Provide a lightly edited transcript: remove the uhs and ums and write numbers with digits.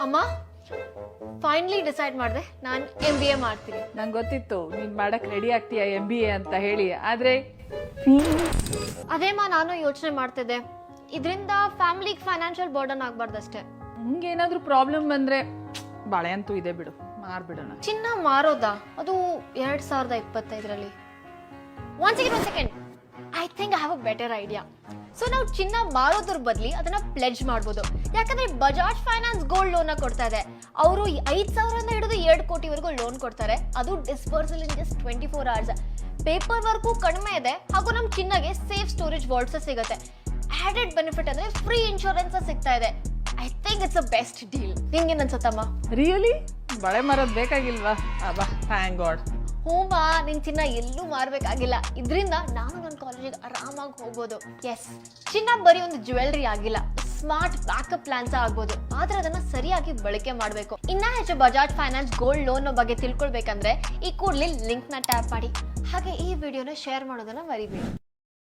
ಅಮ್ಮ finally decide ಮಾಡಿದೆ ನಾನು MBA ಮಾಡ್ತೀನಿ. ನಂಗೆ ಗೊತ್ತಿತ್ತು ನೀನ್ ಮಾಡಕ್ ರೆಡಿ ಆಗ್ತೀಯ MBA ಅಂತ ಹೇಳಿ, ಆದ್ರೆ ಅದೇಮ್ಮ ನಾನು ಯೋಚನೆ ಮಾಡ್ತಿದ್ದೆ, ಇದರಿಂದ ಫ್ಯಾಮಿಲಿಗೆ ಫೈನಾನ್ಷಿಯಲ್ ಬರ್ಡನ್ ಆಗ್ಬಾರ್ದಷ್ಟೇ. ಹಂಗೇನಾದ್ರೂ ಪ್ರಾಬ್ಲಮ್ ಬಂದ್ರೆ ಬಾಳೆ ಅಂತೂ ಇದೆ ಬಿಡು, ಮಾರ್ಬಿಡೋಣ. ಚಿನ್ನ ಮಾರೋದಾ? ಅದು 2025ರಲ್ಲಿ. One second, I think I have a better idea. So ನಾವು ಚಿನ್ನ ಮಾರೋದ್ರ ಬದಲಿ ಅದನ್ನ ಪ್ಲೆಡ್ಜ್ ಮಾಡ್ಬೋದು. ಯಾಕಂದ್ರೆ ಬಜಾಜ್ ಫೈನಾನ್ಸ್ ಗೋಲ್ಡ್ ಲೋನ್ ಕೊಡ್ತಾ ಇದೆ. ಅವರು 5,000 ಹಿಡಿದು 2 ಕೋಟಿವರೆಗೂ ಲೋನ್ ಕೊಡ್ತಾರೆ. ಅದು dispersal in just 24 hours. Paper work ಕಡಿಮೆ ಇದೆ, ಹಾಗೂ ನಮ್ಮ ಚಿನ್ನಗೆ ಸೇಫ್ ಸ್ಟೋರೇಜ್ ವಾಲ್ಟ್ಸ್ ಸಿಗುತ್ತೆ. ಆಡೆಡ್ ಬೆನಿಫಿಟ್ ಅಂದ್ರೆ ಫ್ರೀ ಇನ್ಶೂರೆನ್ಸ್ ಸಿಗ್ತಾ ಇದೆ. I think it's a best deal. ನಿಮ್ಗೇನ್ ಅನ್ಸುತ್ತಮ್ಮ? ರಿಯಲಿ ಬಳೆ ಮಾರೋದ್ ಬೇಕಾಗಿಲ್ವಾ? ಅಬ್ಬಾ ಥ್ಯಾಂಕ್ ಗಾಡ್. ಹೂಮಾ, ನಿನ್ ಚಿನ್ನ ಎಲ್ಲೂ ಮಾರ್ಬೇಕಾಗಿಲ್ಲ. ಇದರಿಂದ ನಾನು ನನ್ನ ಕಾಲೇಜಿಗೆ ಆರಾಮಾಗಿ ಹೋಗ್ಬೋದು. ಎಸ್, ಚಿನ್ನ ಬರೀ ಒಂದು ಜ್ಯುವೆಲ್ರಿ ಆಗಿಲ್ಲ, ಸ್ಮಾರ್ಟ್ ಬ್ಯಾಕಪ್ ಪ್ಲಾನ್ಸ್ ಆಗ್ಬೋದು. ಆದ್ರೆ ಅದನ್ನ ಸರಿಯಾಗಿ ಬಳಕೆ ಮಾಡಬೇಕು. ಇನ್ನ ಹೆಚ್ಚು ಬಜಾಜ್ ಫೈನಾನ್ಸ್ ಗೋಲ್ಡ್ ಲೋನ್ ಬಗ್ಗೆ ತಿಳ್ಕೊಳ್ಬೇಕಂದ್ರೆ ಈ ಕೂಡಲೇ ಲಿಂಕ್ ನ ಟ್ಯಾಪ್ ಮಾಡಿ. ಹಾಗೆ ಈ ವಿಡಿಯೋನ ಶೇರ್ ಮಾಡೋದನ್ನ ಮರಿಬೇಡಿ.